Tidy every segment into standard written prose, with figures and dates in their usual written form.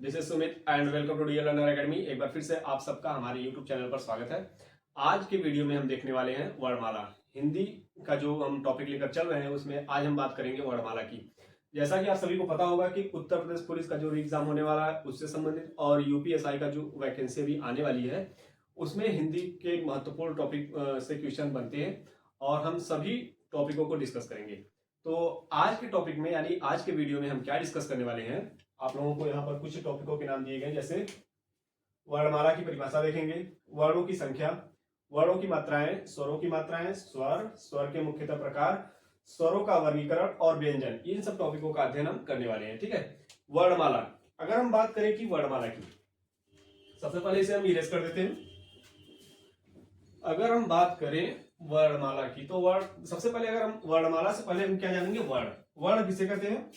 This is Sumit and welcome to dear learner academy. एक बार फिर से आप सबका हमारे यूट्यूब चैनल पर स्वागत है। आज के वीडियो में हम देखने वाले हैं वर्णमाला। हिंदी का जो हम टॉपिक लेकर चल रहे हैं उसमें आज हम बात करेंगे वर्णमाला की। जैसा कि आप सभी को पता होगा कि उत्तर प्रदेश पुलिस का जो एग्जाम होने वाला है उससे संबंधित और यूपीएसआई का जो वैकेंसी अभी आने वाली है उसमें हिंदी के महत्वपूर्ण टॉपिक से क्वेश्चन बनते हैं और हम सभी टॉपिकों को डिस्कस करेंगे। तो आज के टॉपिक में यानी आज के वीडियो में हम क्या डिस्कस करने वाले हैं, आप लोगों को यहाँ पर कुछ टॉपिकों के नाम दिए गए, जैसे वर्णमाला की परिभाषा देखेंगे, वर्णों की संख्या, वर्णों की मात्राएं, स्वरों की मात्राएं, स्वर के मुख्यतः प्रकार, स्वरों का वर्गीकरण और व्यंजन, इन सब टॉपिकों का अध्ययन हम करने वाले हैं। ठीक है। वर्णमाला, अगर हम बात करें कि वर्णमाला की, सबसे पहले इसे हम इरेज कर देते हैं। अगर हम बात करें वर्णमाला की तो वर्ण, सबसे पहले अगर हम वर्णमाला से पहले हम क्या जानेंगे, वर्ण। वर्ण किसे कहते हैं?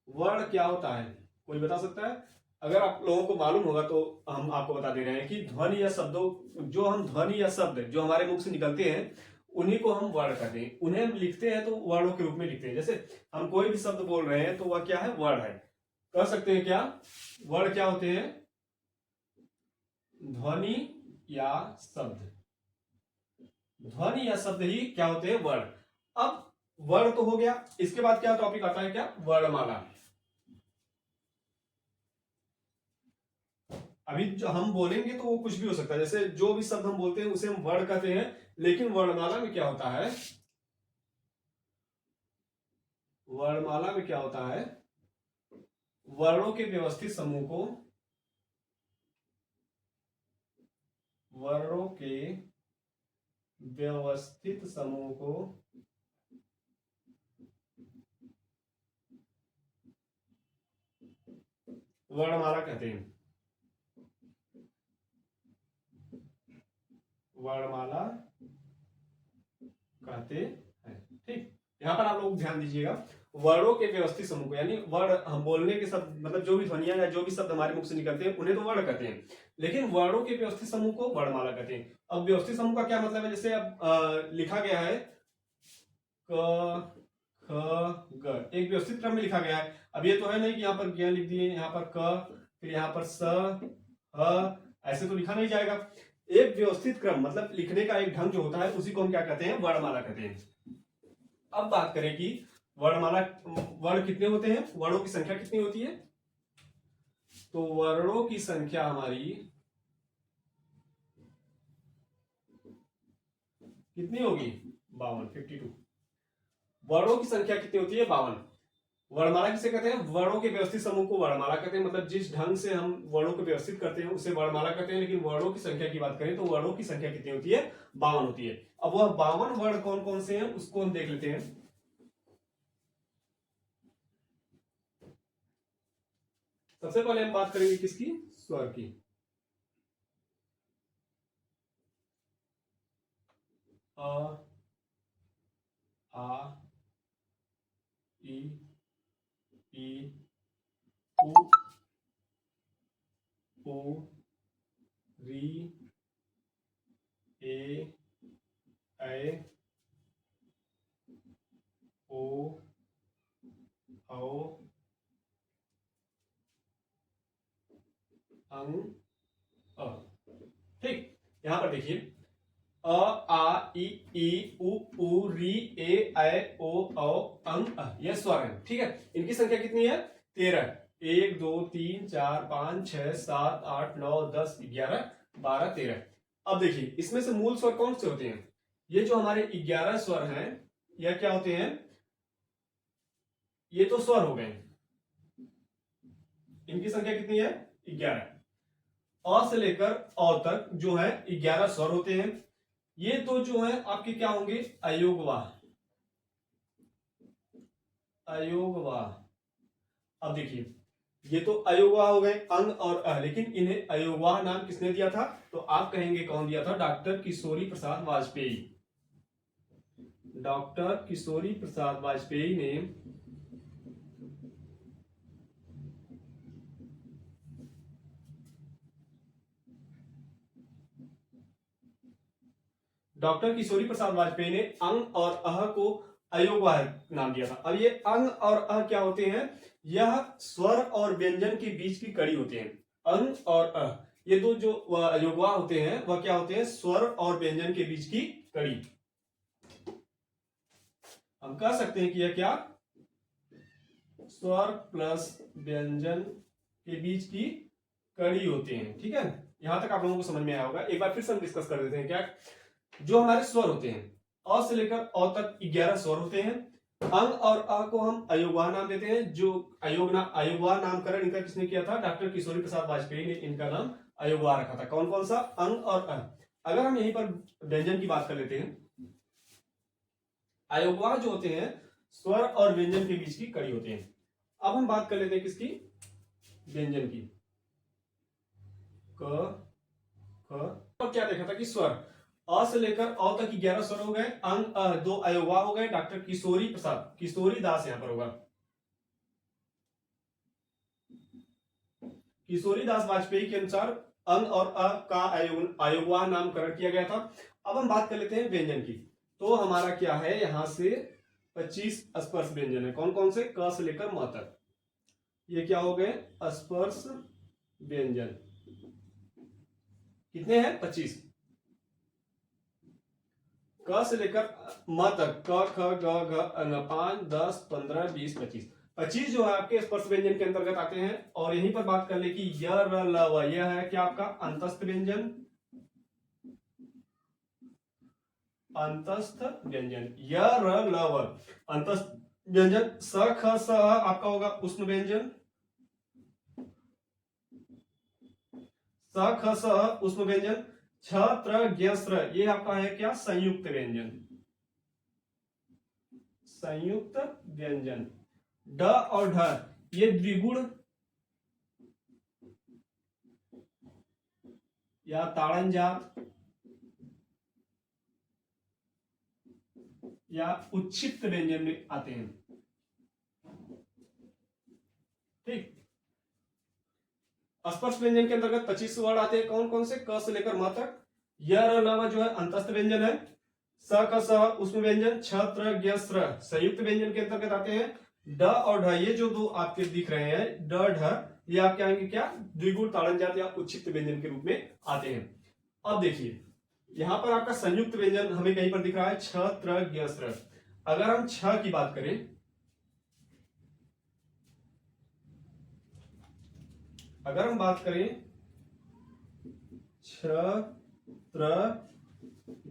वर्ण क्या होता है, कोई बता सकता है? अगर आप लोगों को मालूम होगा तो हम आपको बता दे रहे हैं कि ध्वनि या शब्दों, जो हम ध्वनि या शब्द जो हमारे मुख से निकलते हैं उन्हीं को हम वर्ण कहते हैं। उन्हें हम लिखते हैं तो वर्णों के रूप में लिखते हैं। जैसे हम कोई भी शब्द बोल रहे हैं तो वह क्या है, वर्ण है। कह सकते हैं क्या, वर्ण क्या होते हैं? ध्वनि या शब्द। ध्वनि या शब्द ही क्या होते हैं, वर्ण। अब वर्ण तो हो गया, इसके बाद क्या टॉपिक आता है, क्या, वर्णमाला। अभी जो हम बोलेंगे तो वो कुछ भी हो सकता है, जैसे जो भी शब्द हम बोलते हैं उसे हम वर्ण कहते हैं, लेकिन वर्णमाला में क्या होता है, वर्णमाला में क्या होता है, वर्णों के व्यवस्थित समूह को, वर्णों के व्यवस्थित समूह को वर्णमाला कहते हैं। वर्णमाला कहते हैं। ठीक, यहां पर आप लोग ध्यान दीजिएगा, वर्णों के व्यवस्थित समूह को, यानी वर्ण हम बोलने के शब्द, मतलब जो भी ध्वनियां या जो भी शब्द हमारे मुख से निकलते हैं उन्हें तो वर्ण कहते हैं, लेकिन वर्णों के व्यवस्थित समूह को वर्णमाला कहते हैं। अब व्यवस्थित समूह का क्या मतलब है, जैसे अब लिखा गया है क ख ग, एक व्यवस्थित क्रम में लिखा गया है। अब ये तो है नहीं कि यहाँ पर ज्ञ लिख दिए, यहाँ पर क, फिर यहाँ पर स, ह, ऐसे तो लिखा नहीं जाएगा। एक व्यवस्थित क्रम मतलब लिखने का एक ढंग जो होता है उसी को हम क्या कहते हैं, वर्णमाला कहते हैं। अब बात करें कि वर्णमाला, वर्ण कितने होते हैं, वर्णों की संख्या कितनी होती है, तो वर्णों की संख्या हमारी कितनी होगी, 52, 52। वर्णों की संख्या कितनी होती है, 52। वर्णमाला किसे कहते हैं, वर्णों के व्यवस्थित समूह को वर्णमाला कहते हैं, मतलब जिस ढंग से हम वर्णों को व्यवस्थित करते हैं उसे वर्णमाला कहते हैं। लेकिन वर्णों की संख्या की बात करें तो वर्णों की संख्या कितनी होती है, 52 होती है। अब वह 52 वर्ण कौन कौन से हैं उसको हम देख लेते हैं। सबसे पहले हम बात करेंगे किसकी, स्वर की। अ, आ, ई, उ, री, ए, ऐ, ओ, औ, अंग, अ। ठीक, यहां पर देखिए, अ, आ, ई, उ, री, ए, ऐ, ओ, औ, अंग, अ, यह स्वर है। ठीक है, इनकी संख्या कितनी है, 13। 1 2 3 4 5 6 7 8 9 10 11 12 13। अब देखिए इसमें से मूल स्वर कौन से होते हैं, ये जो हमारे 11 स्वर हैं यह क्या होते हैं, ये तो स्वर हो गए। इनकी संख्या कितनी है, 11। अ से लेकर औ तक जो है 11 स्वर होते हैं। ये तो जो है आपके क्या होंगे, अयोगवाह, अयोगवाह। अब देखिए ये तो अयोगवाह हो गए, अंग और अ, लेकिन इन्हें अयोगवाह नाम किसने दिया था, तो आप कहेंगे कौन दिया था, डॉक्टर किशोरी प्रसाद वाजपेयी। डॉक्टर किशोरी प्रसाद वाजपेयी ने डॉक्टर किशोरी प्रसाद वाजपेयी ने अंग और अह को अयोगवाह नाम दिया था। अब ये अंग और अ क्या होते हैं, यह स्वर और व्यंजन के बीच की कड़ी होते हैं। अंग और अ, ये दो जो अयोगवाह होते हैं वह क्या होते हैं, स्वर और व्यंजन के बीच की कड़ी। हम कह सकते हैं कि यह क्या, स्वर प्लस व्यंजन के बीच की कड़ी होते हैं। ठीक है, यहां तक आप लोगों को समझ में आया होगा। एक बार फिर से हम डिस्कस कर देते हैं। क्या, जो हमारे स्वर होते हैं, अ से लेकर अ तक 11 स्वर होते हैं। अंग और अ को हम अयोगवाह नाम देते हैं। जो अयोगवाह नामकरण इनका किसने किया था, डॉक्टर किशोरी प्रसाद वाजपेयी ने इनका नाम अयोगवाह रखा था। कौन कौन सा, अंग और अ। अगर हम यहीं पर व्यंजन की बात कर लेते हैं, अयोगवाह जो होते हैं स्वर और व्यंजन के बीच की कड़ी होते हैं। अब हम बात कर लेते हैं किसकी, व्यंजन की। क ख, और क्या देखा था कि स्वर अ से लेकर अ तक 11 स्वर हो गए। अंग दो अयोगवाह हो गए। डॉक्टर किशोरी प्रसाद, किशोरी दास यहां पर होगा, किशोरी दास वाजपेयी के अनुसार अंग और अ का अयोगवाह नामकरण किया गया था। अब हम बात कर लेते हैं व्यंजन की। तो हमारा क्या है, यहां से 25 स्पर्श व्यंजन है। कौन कौन से, क से लेकर म तक। ये क्या हो गए, स्पर्श व्यंजन। कितने हैं, 25। क से लेकर म तक, क ख ग घ 5 10 15 20 25। 25 जो है आपके स्पर्श व्यंजन के अंतर्गत आते हैं। और यहीं पर बात कर ले कि य र ल व, यह है क्या आपका अंतस्थ व्यंजन। अंतस्थ व्यंजन य र ल व, अंतस्थ व्यंजन। स ख स आपका होगा उष्ण व्यंजन। स ख स उष्ण व्यंजन। छ त्र ज्ञ स्र, ये आपका है क्या, संयुक्त व्यंजन। संयुक्त व्यंजन। ड और ढ, ये द्विगुण या ताड़न जात या उच्छिष्ट व्यंजन में आते हैं। ठीक, स्पर्श व्यंजन के अंतर्गत 25 वर्ड आते हैं। कौन कौन से, क से लेकर म तक। य र ल व जो है अंतस्थ व्यंजन है। स क स उष्ण व्यंजन। छ त्र ज्ञ स्र संयुक्त व्यंजन के अंतर्गत आते हैं। ड और ढ, ये जो दो आपके दिख रहे हैं ड ढ, ये आपके आएंगे क्या, द्विगुण ताड़न जात या उच्छिष्ट व्यंजन के रूप में आते हैं। अब देखिए यहां पर आपका संयुक्त व्यंजन हमें कहीं पर दिख रहा है, छ त्र ज्ञ स्र। अगर हम छ की बात करें, अगर हम बात करें छ त्र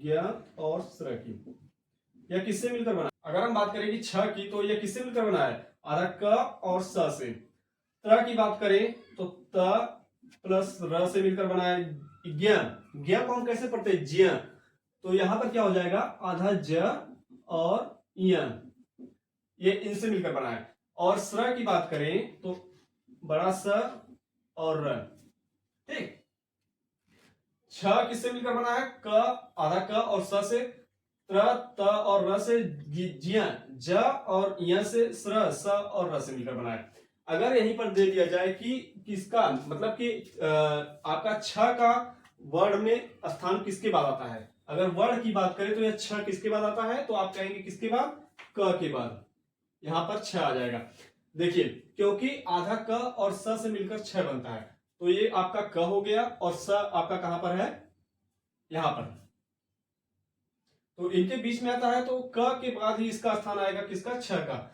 ज्ञ और स्र की, यह किससे मिलकर बना। अगर हम बात करें कि छ की, तो यह किससे मिलकर बना है, आधा क और स से। त्र की बात करें तो त प्लस र से मिलकर बना है। ज्ञ, ज्ञ को हम कैसे पढ़ते हैं, ज्ञ। तो यहां पर क्या हो जाएगा, आधा ज और य, ये इनसे मिलकर बना है। और स्र की बात करें तो बड़ा स और र। ठीक, छ किससे मिलकर बना है, क आधा क और स से। त्र त और र से जिया, ज और य से स्र, स और र से मिलकर बना है। अगर यहीं पर दे दिया जाए कि किसका मतलब कि आपका छ का वर्ड में स्थान किसके बाद आता है, अगर वर्ड की बात करें तो यह छ किसके बाद आता है, तो आप कहेंगे किसके बाद, क के बाद। यहां पर छ आ जाएगा। देखिए क्योंकि आधा क और स से मिलकर छ बनता है, तो ये आपका क हो गया और स आपका कहां पर है, यहां पर। तो इनके बीच में आता है, तो क के बाद ही इसका स्थान आएगा किसका, छ का।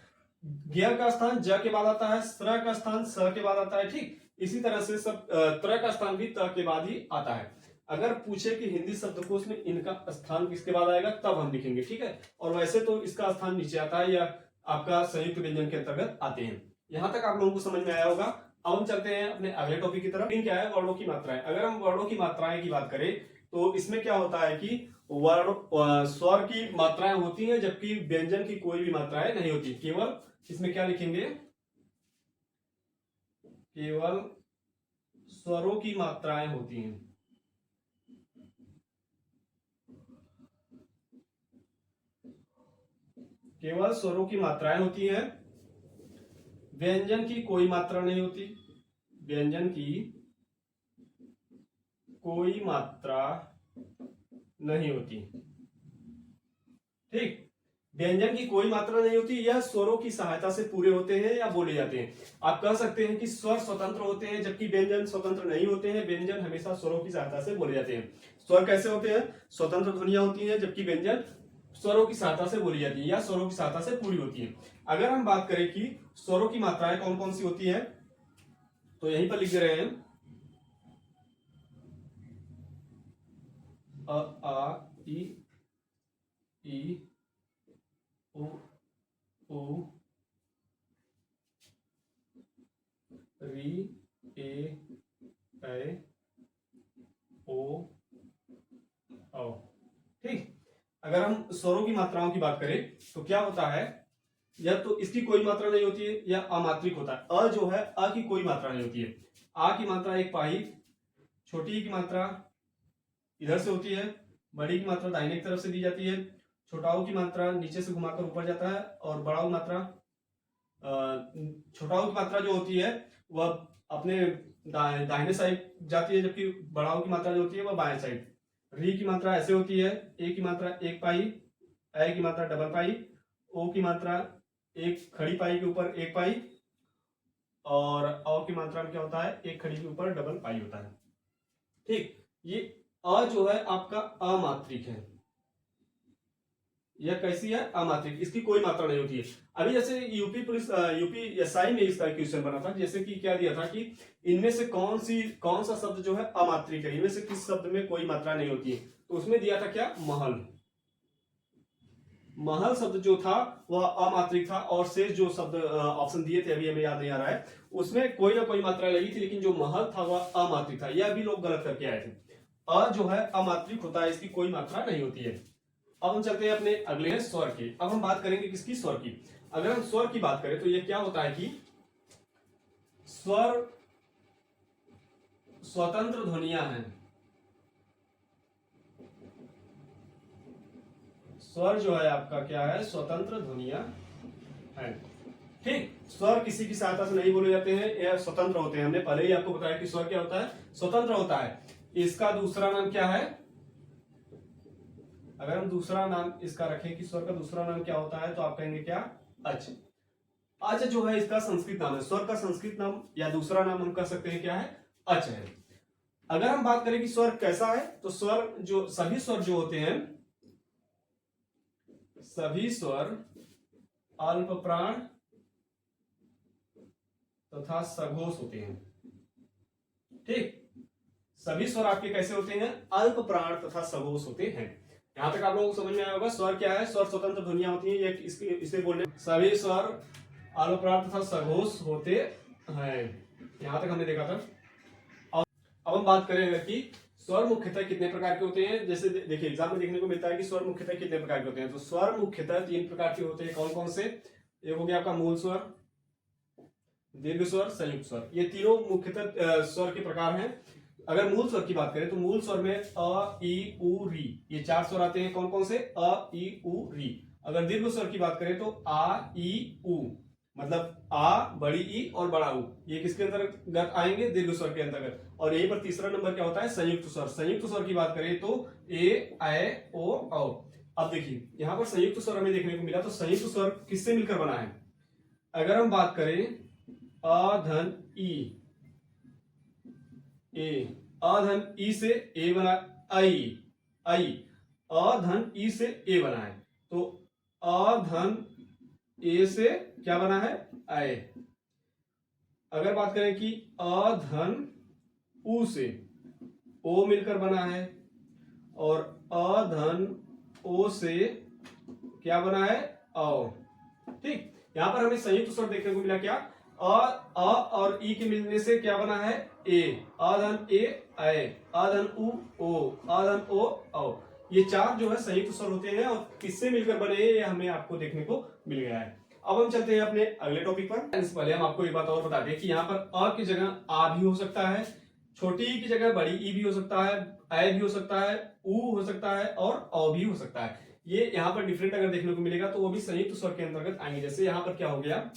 ज्ञ का स्थान ज के बाद आता है, स्र का स्थान स के बाद आता है। ठीक, इसी तरह से सब त्र का स्थान भी त के बाद ही आता है। अगर पूछे कि हिंदी शब्दकोश में इनका स्थान किसके बाद आएगा, तब हम लिखेंगे। ठीक है, और वैसे तो इसका स्थान नीचे आता है या आपका संयुक्त व्यंजन के अंतर्गत आते हैं। यहां तक आप लोगों को समझ में आया होगा। अब हम चलते हैं अपने अगले टॉपिक की तरफ। क्या है, वर्णों की मात्राएं। अगर हम वर्णों की मात्राएं की बात करें तो इसमें क्या होता है कि वर्ण स्वर की मात्राएं होती हैं, जबकि व्यंजन की कोई भी मात्राएं नहीं होती। केवल इसमें क्या लिखेंगे, केवल स्वरों की मात्राएं होती हैं। केवल स्वरों की मात्राएं होती हैं, व्यंजन की कोई मात्रा नहीं होती। व्यंजन की कोई मात्रा नहीं होती। ठीक, व्यंजन की कोई मात्रा नहीं होती, यह स्वरों की सहायता से पूरे होते हैं या बोले जाते हैं। आप कह सकते हैं कि स्वर स्वतंत्र होते हैं जबकि व्यंजन स्वतंत्र नहीं होते हैं। व्यंजन हमेशा स्वरों की सहायता से बोले जाते हैं। स्वर कैसे होते हैं? स्वतंत्र ध्वनियां होती हैं जबकि व्यंजन स्वरों की सहायता से बोली जाती है या स्वरों की सहायता से पूरी होती है। अगर हम बात करें कि स्वरों की मात्राएं कौन कौन सी होती है, तो यहीं पर लिख दे रहे हैं अ, आ, ई, उ, री, ए, ओ, औ। ठीक। अगर हम स्वरों की मात्राओं की बात करें तो क्या होता है, या तो इसकी कोई मात्रा नहीं होती है या अमात्रिक होता है। अ जो है, अ की कोई मात्रा नहीं होती है। आ की मात्रा एक पाई, छोटी की मात्रा इधर से होती है, बड़ी की मात्रा दाहिने की तरफ से दी जाती है, छोटाऊ की मात्रा नीचे से घुमाकर ऊपर जाता है, और बड़ाऊ मात्रा छोटाऊ की मात्रा जो होती है वह अपने दाहिने साइड जाती है, जबकि बड़ाऊ की मात्रा जो होती है वह बाएं साइड। री की मात्रा ऐसे होती है, ए की मात्रा एक पाई, ए की मात्रा डबल पाई, ओ की मात्रा एक खड़ी पाई के ऊपर एक पाई, और औ की मात्रा में क्या होता है, एक खड़ी के ऊपर डबल पाई होता है। ठीक। ये अ जो है आपका अमात्रिक है। यह कैसी है? अमात्रिक। इसकी कोई मात्रा नहीं होती है। अभी जैसे यूपी पुलिस यूपीएसआई में इसका क्वेश्चन बना था, जैसे कि क्या दिया था कि इनमें से कौन सा शब्द जो है अमात्रिक है, इनमें से किस शब्द में कोई मात्रा नहीं होती है। तो उसमें दिया था क्या? महल। महल शब्द जो था वह अमात्रिक था, और शेष जो शब्द ऑप्शन दिए थे अभी हमें याद नहीं आ रहा है, उसमें कोई ना कोई मात्रा लगी थी, लेकिन जो महल था वह अमात्रिक था। यह भी लोग गलत करके आए थे। अ जो है अमात्रिक होता है, इसकी कोई मात्रा नहीं होती है। अब हम चलते हैं अपने अगले स्वर की। अब हम बात करेंगे किसकी? स्वर की। अगर हम स्वर की बात करें तो ये क्या होता है कि स्वर स्वतंत्र ध्वनियां हैं। स्वर जो है आपका क्या है? स्वतंत्र ध्वनियां हैं। ठीक। स्वर किसी की सहायता से नहीं बोले जाते हैं, यह स्वतंत्र होते हैं। हमने पहले ही आपको बताया कि स्वर क्या होता है? स्वतंत्र होता है। इसका दूसरा नाम क्या है? अगर हम दूसरा नाम इसका रखें कि स्वर का दूसरा नाम क्या होता है, तो आप कहेंगे क्या? अच। अच जो है इसका संस्कृत नाम है। स्वर का संस्कृत नाम या दूसरा नाम हम कह सकते हैं क्या है? अच है। अगर हम बात करें कि स्वर कैसा है, तो स्वर जो सभी स्वर जो होते हैं, सभी स्वर अल्प प्राण तथा सघोष होते हैं। ठीक। सभी स्वर आपके कैसे होते हैं? अल्प प्राण तथा सघोष होते हैं। यहां तक आप लोगों को समझ में आया होगा। स्वर क्या है? स्वर स्वतंत्र ध्वनियां होती हैं। ये इसे बोलने सभी स्वर अल्प प्राण तथा सघोष होते हैं। यहां तक हमने देखा था। अब हम बात करेंगे कि स्वर मुख्यतः कितने प्रकार के होते हैं। जैसे देखिए एग्जाम में देखने को मिलता है कि स्वर मुख्यतः कितने प्रकार के होते हैं। तो स्वर मुख्यतः 3 प्रकार के होते हैं। कौन कौन से? एक हो गया आपका मूल स्वर, दीर्घ स्वर, संयुक्त स्वर। ये तीनों मुख्यतः स्वर के प्रकार हैं। अगर मूल स्वर की बात करें तो मूल स्वर में अ, ई, उ, री, ये 4 स्वर आते हैं। कौन कौन से? अ, ई, उ, री। अगर दीर्घ स्वर की बात करें तो आ, ई, उ, मतलब आ, बड़ी ई और बड़ा उ, ये किसके अंतर्गत आएंगे? दीर्घ स्वर के अंतर्गत। और यहीं पर तीसरा नंबर क्या होता है? संयुक्त स्वर। संयुक्त स्वर की बात करें तो ए, ऐ, ओ, औ। अब देखिए यहां पर संयुक्त स्वर हमें देखने को मिला, तो संयुक्त स्वर किससे मिलकर बना है? अगर हम बात करें अ धन ई, ए, अ धन ई से ए बना, आई, आई, अ धन ई से ए बना है, तो अ धन ए से क्या बना है? आए। अगर बात करें कि अ धन उ से ओ मिलकर बना है, और अ धन ओ से क्या बना है? औ। ठीक। यहां पर हमें संयुक्त स्वर देखने को मिला। क्या? अ और ई के मिलने से क्या बना है? ए। अ धन ए, ऐ, अ धन उ, ओ, अ धन ओ, औ। ये 4 जो है संयुक्त स्वर होते हैं, और किससे मिलकर बने हैं ये हमें आपको देखने को मिल गया है। अब हम चलते हैं अपने अगले टॉपिक पर। इससे पहले हम आपको एक बात और बता दें कि यहाँ पर अ की जगह आ भी हो सकता है, छोटी ई की जगह बड़ी ई भी हो सकता है, ऐ भी हो सकता है, उ हो सकता है, और औ भी हो सकता है। ये यहाँ पर डिफरेंट अगर देखने को मिलेगा तो वो भी संयुक्त स्वर के अंतर्गत आएंगे। जैसे यहाँ पर क्या हो गया?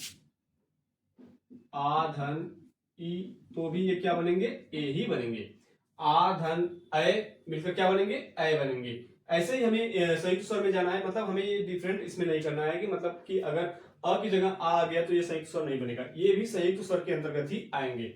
आ धन ई, तो भी ये क्या बनेंगे? ए ही बनेंगे। आ धन ऐ मिलकर क्या बनेंगे? ऐ बनेंगे। ऐसे ही हमें संयुक्त स्वर में जाना है, मतलब हमें ये डिफरेंट इसमें नहीं करना है कि मतलब कि अगर अ की जगह आ गया तो ये संयुक्त स्वर नहीं बनेगा, ये भी संयुक्त स्वर के अंतर्गत ही आएंगे।